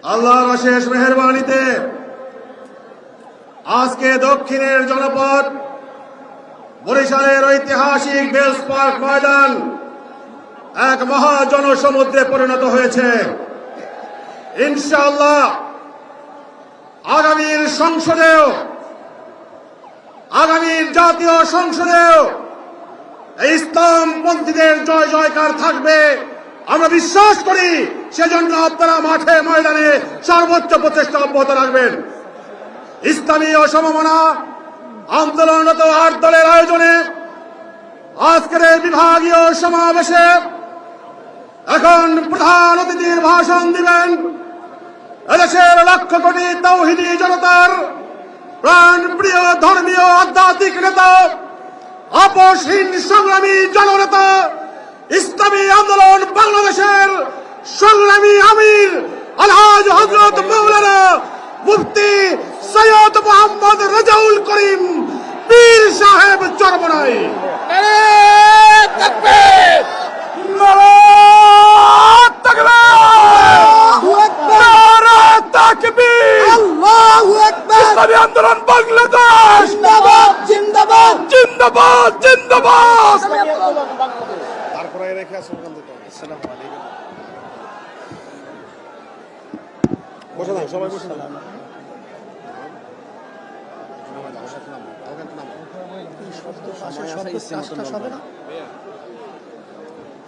আল্লাহর অশেষ মেহেরবানিতে আজকে দক্ষিণের জনপদ বরিশালের ঐতিহাসিক বেলস পার্ক ময়দান এক মহা জনসমুদ্রে পরিণত হয়েছে। ইনশাআল্লাহ আগামীর সংসদেও, আগামীর জাতীয় সংসদেও এই ইসলামপন্থীদের জয় জয়কার থাকবে আমরা বিশ্বাস করি। সেজন্য আপনারা মাঠে ময়দানে সর্বোচ্চ প্রচেষ্টা অব্যাহত রাখবেন। ইসলামী ও সমমনা আন্দোলনরত ৮ দলের আয়োজনে আজকের এই বিভাগীয় সমাবেশে এখন প্রধান অতিথির ভাষণ দিবেন এদেশের লক্ষ কোটি তাওহীদি জনতার প্রাণ প্রিয় ধর্মীয় আধ্যাত্মিক নেতা, আপসহীন সংগ্রামী জননেতা, ইসলামী আন্দোলন বাংলাদেশের সংগ্রামী আমির আলহাজ হযরত মাওলানা মুফতি সৈয়দ মোহাম্মদ রেজাউল করিম পীর সাহেব চরমনাই। ইসলামী আন্দোলন বাংলাদেশ জিন্দাবাদ জিন্দাবাদ জিন্দাবাদ জিন্দাবাদ। তারপরে রেখে আসুন। আসসালামু আলাইকুম। বসে দাও, সবাই বসে দাও।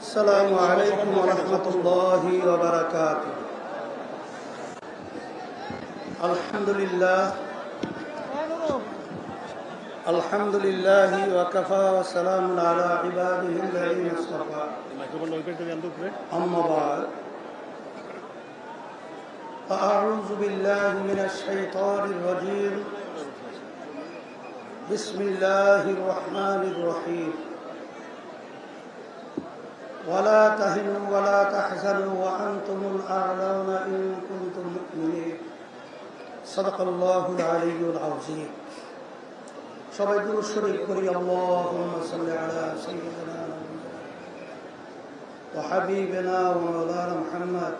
আসসালামু আলাইকুম ওয়া রাহমাতুল্লাহি ওয়া বারাকাতুহু। আলহামদুলিল্লাহ আলহামদুলিল্লাহি ওয়া কাফা ওয়া সালামুন আলা ইবাদিহিল্লাযীনা ইসতাফা। আম্মা বা'দ। আ'উযু বিল্লাহি মিনাশ শাইতানির রাজীম। বিসমিল্লাহির রহমানির রহিম। ولا تهنوا ولا تحزنوا وأنتم الأعلون إن كنتم مؤمنين صدق الله العلي العظيم। সবাই দুরূদ শরীফ পড়ি। আল্লাহুম্মা সাল্লি আলা সাইয়্যিদিনা ওয়া হাবিবিনা ওয়া মাওলানা মুহাম্মদ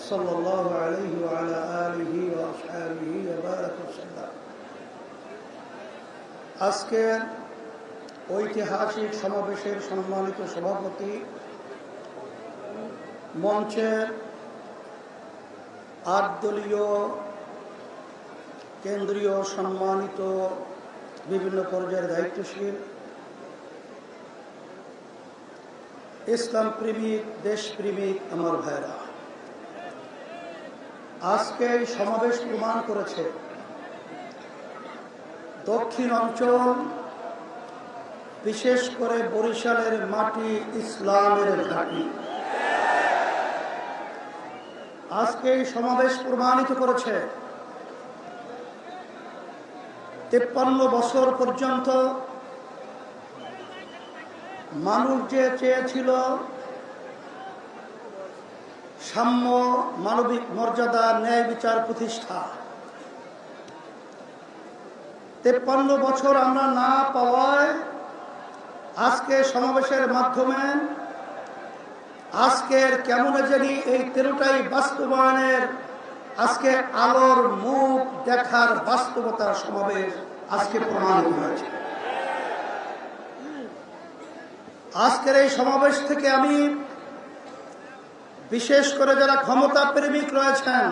সাল্লাল্লাহু আলাইহি ওয়া আলা আলিহি ওয়া আসহাবিহি ওয়া বারাকা ওয়াসাল্লাম। আজকে ঐতিহাসিক সমাবেশের সম্মানিত সভাপতি, মঞ্চের ৮ দলীয় কেন্দ্রীয় সম্মানিত বিভিন্ন পর্যায়ের দায়িত্বশীল, ইসলাম প্রেমিক, দেশপ্রেমিক আমার ভাইরা, আজকে এই সমাবেশ প্রমাণ করেছে দক্ষিণ অঞ্চল, বিশেষ করে বরিশালের মাটি ইসলামের ঘাঁটি। আজকে এই সমাবেশ প্রমাণিত করেছে ৫৩ বছর পর্যন্ত মানুষ যে চেয়েছিল সাম্য, মানবিক মর্যাদা, ন্যায় বিচার প্রতিষ্ঠা, ৫৩ বছর আমরা না পাওয়ায় আজকে সমাবেশের মাধ্যমে আজকের কেমন জানি এই ১৩টাই বাস্তবায়নের আজকে আলোর মুখ দেখার বাস্তবতার সমাবেশ আজকে প্রমাণিত হয়েছে। আজকের এই সমাবেশ থেকে আমি বিশেষ করে যারা ক্ষমতা প্রেমিক রয়েছেন,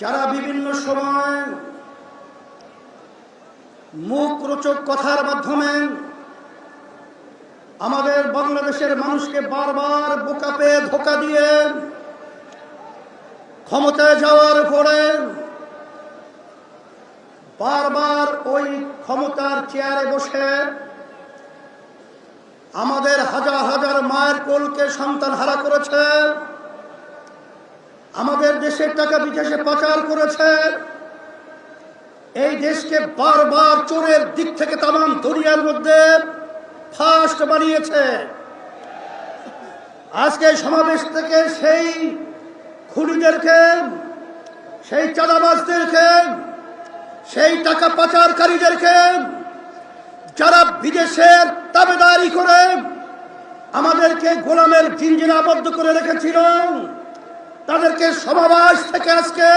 যারা বিভিন্ন সময় মুখ রোচক কথার মাধ্যমে আমাদের বাংলাদেশের মানুষকে বারবার বোকা পেয়ে ধোঁকা দিয়ে ক্ষমতায় যাওয়ার পরে বারবার ওই ক্ষমতার চেয়ারে বসে আমাদের হাজার হাজার মায়ের কোলকে সন্তান হারা করেছে, আমাদের দেশের টাকা বিদেশে পাচার করেছে, এই দেশকে বারবার চোরের দিক থেকে তামাম দুনিয়ার মধ্যে ফার্স্ট বানিয়েছে। আজকে সমাবেশ থেকে সেই খুনিদেরকে, সেই চাঁদাবাজদেরকে, সেই টাকা পাচারকারীদেরকে, যারা বিদেশের তাবেদারি করে আমাদেরকে গোলামের জিঞ্জিরে আবদ্ধ করে রেখেছিলেন, তাদেরকে সমাবেশ থেকে আজকে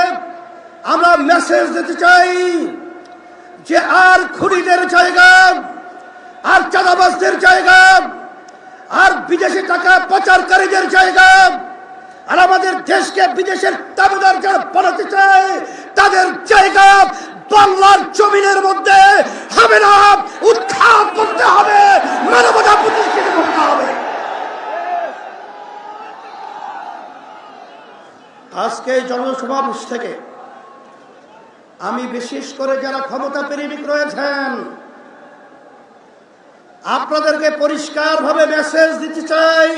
আমরা মেসেজ দিতে চাই যে আর খুনিদের জায়গা, আর চাঁদাবাজদের জায়গা, আর বিদেশি টাকা পাচারকারীদের জায়গা, আর আমাদের দেশকে বিদেশের দাবিদার যারা বানাতে চায় তাদের জায়গা বাংলার জমিনের মধ্যে হবে না। উৎখাত করতে হবে, মানবতা প্রতিষ্ঠিত করতে হবে। আজকে জনসমাবেশ থেকে আমি বিশেষ করে যারা ক্ষমতা প্রেমিক রয়েছেন আপনাদেরকে পরিষ্কারভাবে মেসেজ দিতে চাই,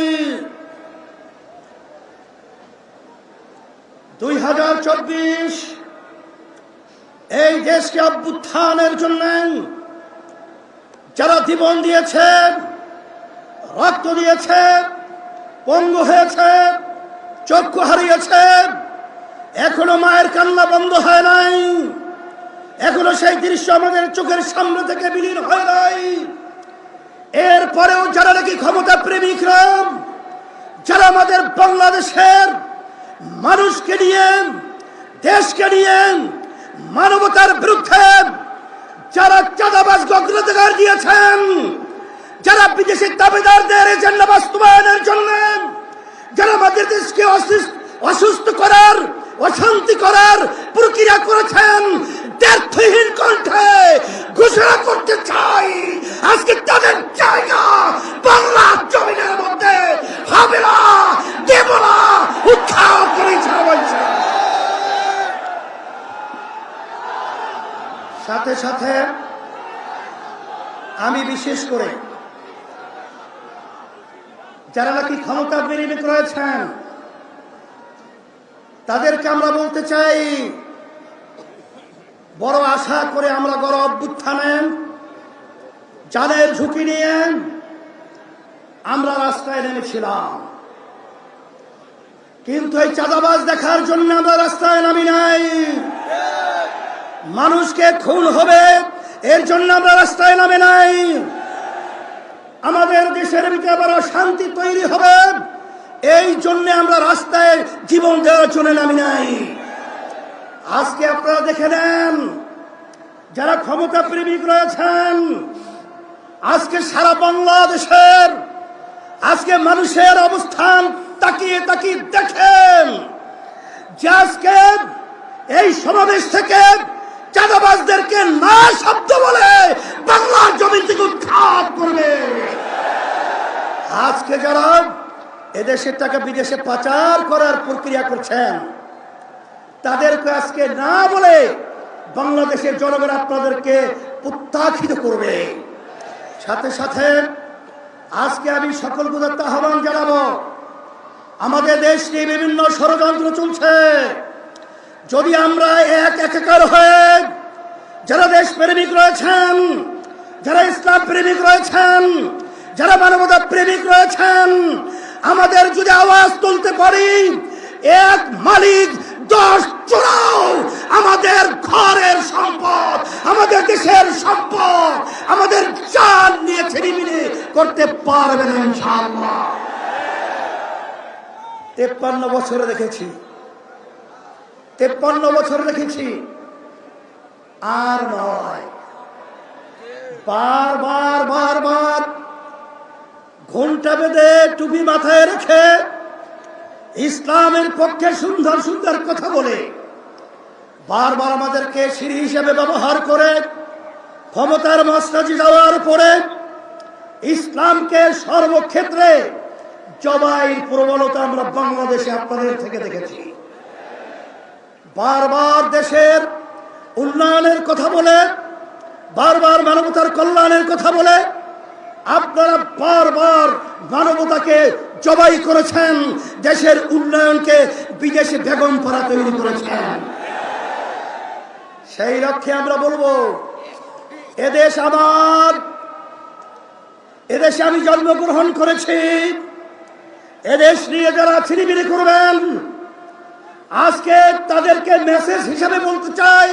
2024 এই দেশকে অভ্যুত্থানের জন্য যারা জীবন দিয়েছে, রক্ত দিয়েছে, পঙ্গু হয়েছে, চক্ষু হারিয়েছে, এখনো মায়ের কান্না বন্ধ হয় নাই, এখনো সেই দৃশ্য আমাদের চোখের সামনে থেকে বিলীন হয় নাই। এরপরেও যারা নাকি ক্ষমতা প্রেমিকরা, যারা আমাদের বাংলাদেশের মানুষকে নিয়ে, দেশকে নিয়ে মানবতার বিরুদ্ধে যারা চাঁদাবাজ অগ্রাধিকার দিয়েছেন, যারা বিদেশি দাবিদারদের এজেন্ডা বাস্তবায়নের জন্য যারা আমাদের দেশকে অসুস্থ করার, অশান্তি করার প্রক্রিয়া করেছেন, দ্ব্যর্থহীন কণ্ঠে ঘোষণা করতে চাই আজকে তাদের জায়গা বাংলার জমিনের মধ্যে হবে না, দেব না, উৎখাত করে ছাড়া বলছে। সাথে সাথে আমি বিশেষ করে যারা নাকি ক্ষমতা প্রেমিক রয়েছেন তাদেরকে আমরা বলতে চাই, বড় আশা করে আমরা গণ অভ্যুত্থানে জানের ঝুঁকি নিয়ে আমরা রাস্তায় নেমেছিলাম, কিন্তু এই চাঁদাবাজ দেখার জন্য আমরা রাস্তায় নামি নাই। মানুষকে খুন হবে এর জন্য আমরা রাস্তায় নামে নাই। আমাদের দেশের ভিতরে আবার অশান্তি তৈরি হবে এই জন্য আমরা রাস্তায় জীবন দেওয়ার জন্য নামি নাই। আজকে আপনারা দেখে নেন যারা ক্ষমতা প্রেমিক রয়েছেন, আজকে সারা বাংলাদেশের আজকে মানুষের অবস্থান তাকিয়ে তাকিয়ে দেখেন যে আজকে এই সমাবেশ থেকে চাঁদাবাজদেরকে না শব্দ বলে বাংলার জমিন থেকে উৎখাত করবে। আজকে যারা এদেশের টাকা বিদেশে পাচার করার প্রক্রিয়া করছেন তাদেরকে আজকে না বলে বাংলাদেশের জনগণ আপনাদেরকে প্রত্যাখ্যাত করবে। সাথে সাথে আজকে আমি সকল গুদার্থ আহ্বান জানাবো, আমাদের দেশ নিয়ে বিভিন্ন ষড়যন্ত্র চলছে, যদি আমরা একাকার হয়ে যারা দেশ প্রেমিক রয়েছেন, যারা ইসলাম প্রেমিক রয়েছেন, যারা মানবতা প্রেমিক রয়েছেন, আমাদের যদি আওয়াজ তুলতে পারি, এক মালিক 10 চোরাও আমাদের ঘরের সম্পদ, আমাদের দেশের সম্পদ, আমাদের জান নিয়ে ছিনিমিনি করতে পারবে না ইনশাআল্লাহ। 53 বছরে দেখেছি, 53 বছর দেখেছি, আর নয়, বারবার বারবার ঘণ্টা বেঁধে টুপি মাথায় রেখে ইসলামের পক্ষে সুন্দর সুন্দর কথা বলে বারবার আমাদেরকে সিঁড়ি হিসেবে ব্যবহার করে ক্ষমতার মাস্তাজি যাওয়ার পরে ইসলামকে সর্বক্ষেত্রে জবাইয়ের প্রবণতা আমরা বাংলাদেশে আপনাদের থেকে দেখেছি। বারবার দেশের উন্নয়নের কথা বলে, বারবার মানবতার কল্যাণের কথা বলে আপনারা বারবার মানবতাকে জবাই করেছেন, দেশের উন্নয়নকে বিদেশে বেগম পাড়া তৈরি করেছেন। সেই লক্ষ্যে আমরা বলবো, এদেশ আমার, এদেশে আমি জন্মগ্রহণ করেছি, এদেশ নিয়ে যারা ছিনিমিনি করবেন আজকে তাদেরকে মেসেজ হিসাবে বলতে চাই,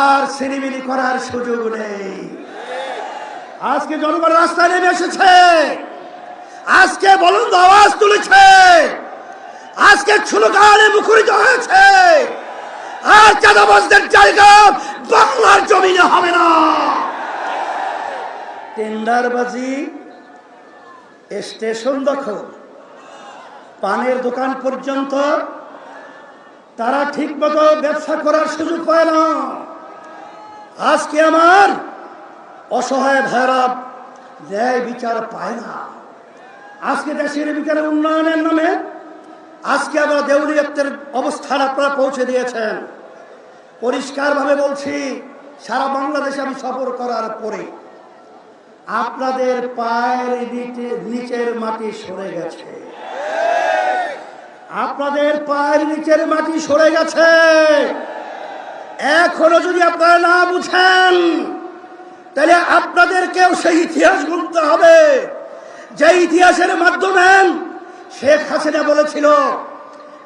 আর ছিনিমিনি করার সুযোগ নেই। আজকে জনগণ রাস্তায় নেমে এসেছে, আজকে বুলন্দ আওয়াজ তুলেছে, আজকে স্লোগানে মুখরিত হয়েছে। আর চাঁদাবাজদের জায়গা বাংলার জমিনে হবে না। টেন্ডারবাজি, স্টেশন দখল, পানের দোকান পর্যন্ত তারা ঠিক মতো ব্যবসা করার সুযোগ পায় না। আজকে আমার অসহায় ভাইরা ন্যায় বিচার পায় না। আজকে দেশের বিচারের উন্নয়নের নামে আজকে আমরা দেউলিয়াতের অবস্থান আপনারা পৌঁছে দিয়েছেন। পরিষ্কারভাবে বলছি, সারা বাংলাদেশে আমি সফর করার পরে আপনাদের পায়ের নিচের মাটি সরে গেছে। আপনাদের পায়ের নিচের মাটি সরে গেছে। এখনো যদি আপনারা না বুঝেন, তাহলে আপনাদেরকেও সেই ইতিহাস গুনতে হবে, যে ইতিহাসের মাধ্যমে শেখ হাসিনা বলেছিল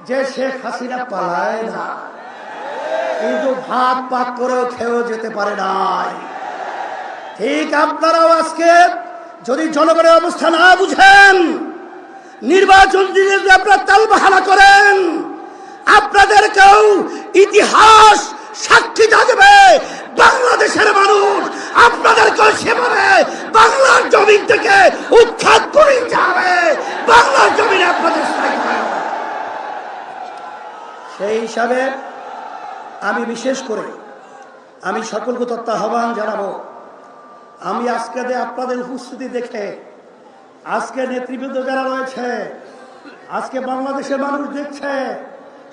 যে শেখ হাসিনা পালায় না, কিন্তু ভাত পাক করেও খেয়েও যেতে পারে নাই। ঠিক আপনারাও আজকে যদি জনগণের অবস্থা না বুঝেন, নির্বাচন দিনে যদি আপনারা তালবাহানা করেন, আপনাদেরকেও ইতিহাস সাক্ষী থাকবে। বাংলাদেশের মানুষ আপনাদেরকেও সেভাবে বাংলার জমিন থেকে উৎখাত করে যাবে। বাংলার জমিনে আপনাদের সেই হিসাবে আমি বিশেষ করে আমি সকলকে তথ্য আহ্বান জানাবো। আমি আজকে আপনাদের উপস্থিতি দেখে, আজকে নেতৃবৃন্দ যারা রয়েছে, আজকে বাংলাদেশের মানুষ দেখছে,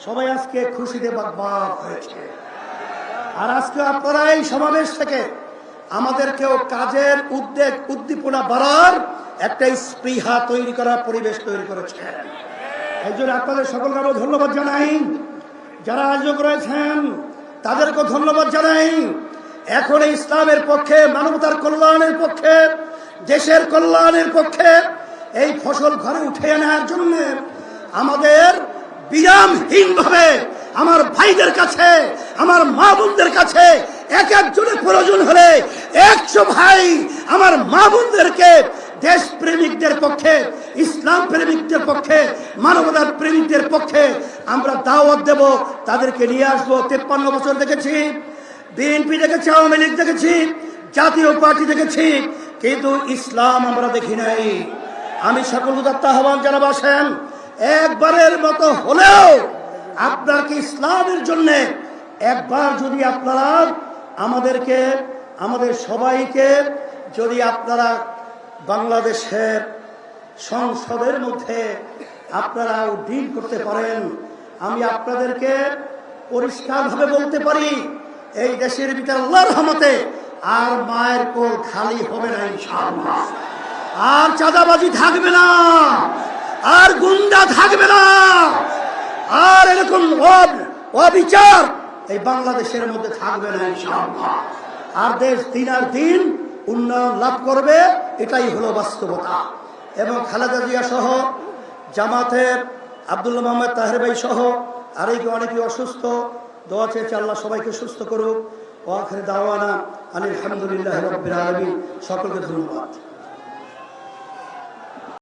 সবাই আজকে খুশিতে বাগবাগ হয়েছে। আর আজকে আপনারা এই সমাবেশ থেকে আমাদেরকেও কাজের উদ্যোগ উদ্দীপনা বাড়ার একটা স্পৃহা তৈরি করার পরিবেশ তৈরি করেছে। এই জন্য আপনাদের সকলকে আমি ধন্যবাদ জানাই। যারা আয়োজক রয়েছেন তাদেরকেও ধন্যবাদ জানাই। এখন ইসলামের পক্ষে, মানবতার কল্যাণের পক্ষে, দেশের কল্যাণের পক্ষে এই ফসল ঘরে উঠে আনার জন্য আমাদের বিরামহীনভাবে আমার ভাইদের কাছে, আমার মা বোনদের কাছে এক একজনের প্রয়োজন হলে 100 ভাই আমার মা বোনদেরকে দেশ প্রেমিকদের পক্ষে, ইসলাম প্রেমিকদের পক্ষে, মানবতার প্রেমিকদের পক্ষে আমরা দাওয়াত দেব। তাদেরকে নিয়ে আসবো। 53 বছর দেখেছি, বিএনপি দেখেছি, আওয়ামী লীগ দেখেছি, জাতীয় পার্টি দেখেছি, কিন্তু ইসলাম আমরা দেখি নাই। আমি সকল আহ্বান জানাবো, আসেন একবারের মতো হলেও আপনার কি ইসলামের জন্য একবার যদি আপনারা আমাদেরকে, আমাদের সবাইকে যদি আপনারা বাংলাদেশের সংসদের মধ্যে আপনারা উড্ডীন করতে পারেন, আমি আপনাদেরকে পরিষ্কারভাবে বলতে পারি, এই দেশের ভিতরে আল্লাহর রহমতে আর মায়ের কোল খালি হবে না ইনশাআল্লাহ। আর চাঁদাবাজি থাকবে না, আর গুন্ডা থাকবে না, আর এরকম অবিচার এই বাংলাদেশের মধ্যে থাকবে না ইনশাআল্লাহ। আর দেশ দিন আর দিন উন্নয়ন লাভ করবে, এটাই হলো বাস্তবতা। এবং খালেদা জিয়া সহ জামাতের আব্দুল্লাহ মোহাম্মদ তাহের ভাই সহ আরেকে অনেকে অসুস্থ, দোয়া চেয়েছে আল্লাহ সবাইকে সুস্থ করুক। ওয়া আখির দাওয়ানা আলহামদুলিল্লাহি রাব্বিল আলামিন। সকলকে ধন্যবাদ।